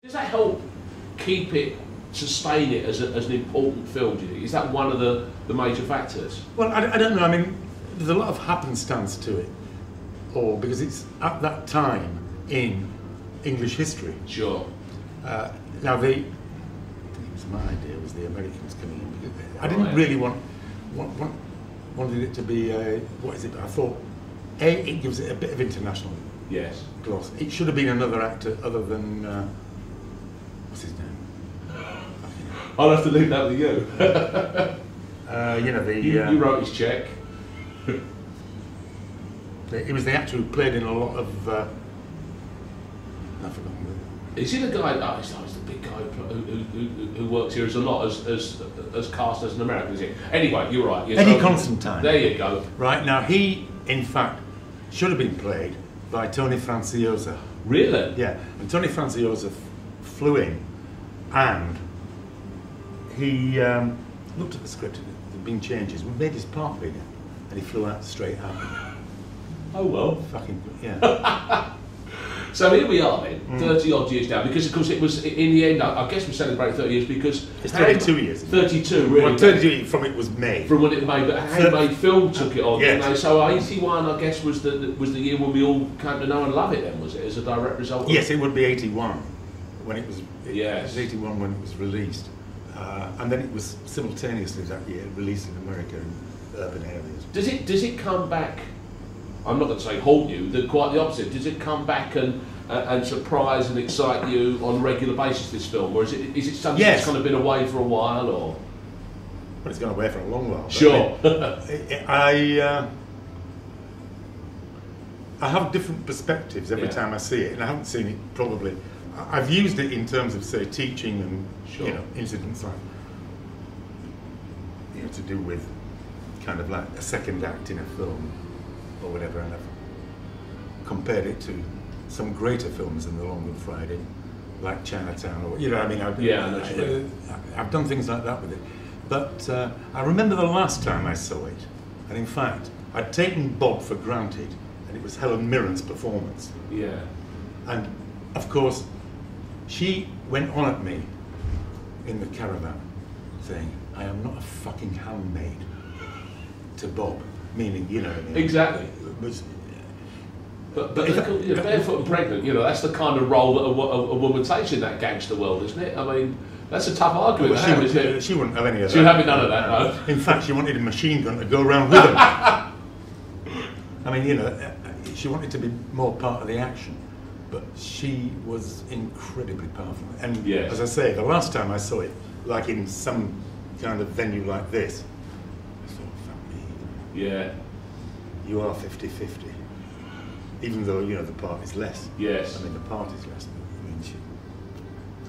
Does that help keep it, sustain it as an important film, do you think? Is that one of the major factors? Well, I don't know. I mean, there's a lot of happenstance to it, or because it's at that time in English history. Sure. Now, it was my idea, was the Americans coming in. I didn't really wanted it to be what is it? I thought, it gives it a bit of international gloss. It should have been another actor other than what's his name? I'll have to leave that with you. You know, you wrote his check. He was the actor who played in a lot of. I've forgotten. Is he the guy? Oh, he's the big guy who works here as a lot as cast as an American, is he? Anyway, you're right. Yes, Eddie Constantine. There you go. Right, now he, in fact, should have been played by Tony Franciosa. Really? Yeah, and Tony Franciosa flew in, and he looked at the script and there'd been changes. We made his part bigger, and he flew out straight out. Oh well. Fucking yeah. So here we are then, 30 odd years now, because of course it was, in the end, I guess we celebrate 30 years because... It's 32 years. 32, really. Well, 32 from it was made. From when it was made, but Handmade Film took it on, yes. didn't they? So 81, I guess, was the year when we all came to know and love it then, was it, as a direct result? Yes, it would be 81 when it was... Yes. It was 81 when it was released. And then it was simultaneously that year released in America in urban areas. Does it come back... I'm not going to say haunt you, quite the opposite. Does it come back and surprise and excite you on a regular basis, this film? Or is it something that's kind of been away for a while? Or? Well, it's gone away for a long while. Sure. I have different perspectives every time I see it, and I haven't seen it probably... I've used it in terms of, say, teaching and you know, incidents like, you know, to do with kind of like a second act in a film or whatever, and I've compared it to some greater films in the Long Good Friday, like Chinatown, or you know, I mean, I've done things like that with it. But I remember the last time I saw it, and in fact, I'd taken Bob for granted, and it was Helen Mirren's performance. Yeah. And of course, she went on at me in the caravan, saying, "I am not a fucking handmaid," to Bob. Meaning, you know, exactly. But barefoot and pregnant, you know, that's the kind of role that a woman takes in that gangster world, isn't it? I mean, that's a tough argument. Well, she wouldn't have any of that. She would have none of that, no. In fact, she wanted a machine gun to go around with her. I mean, you know, she wanted to be more part of the action, but she was incredibly powerful. And as I say, the last time I saw it, like in some kind of venue like this, yeah, you are 50-50, even though you know the part is less. Yes, I mean the part is less.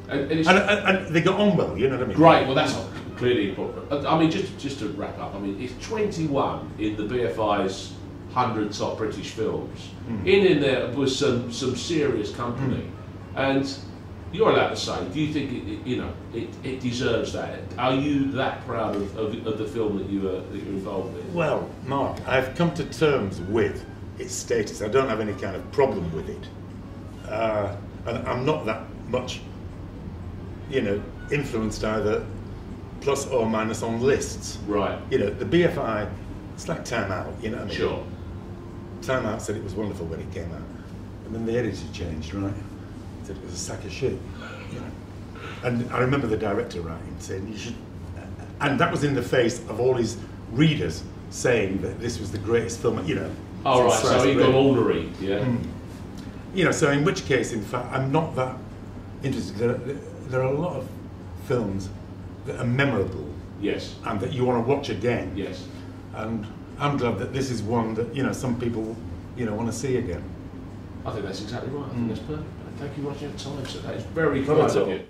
I mean, and they got on well. You know what I mean? Great. Well, that's clearly important. I mean, just to wrap up. I mean, it's 21 in the BFI's 100 top British films. In there was some serious company, and you're allowed to say, do you think it deserves that? Are you that proud of the film that you're involved in? Well, Mark, I've come to terms with its status. I don't have any kind of problem with it, and I'm not that much, you know, influenced either plus or minus on lists. Right. You know, the BFI, it's like Time Out. You know what I mean? Sure. Time Out said it was wonderful when it came out, and then the editor changed, right? Said it was a sack of shit, you know. And I remember the director writing, saying you should, and that was in the face of all his readers saying that this was the greatest film, you know. Oh right, so he got ornery, yeah. You know, so in which case, in fact, I'm not that interested. There are a lot of films that are memorable, yes, and that you want to watch again, yes. And I'm glad that this is one that, you know, some people, you know, want to see again. I think that's exactly right. I think that's perfect. Thank you very much for your time, sir. That is very kind of you.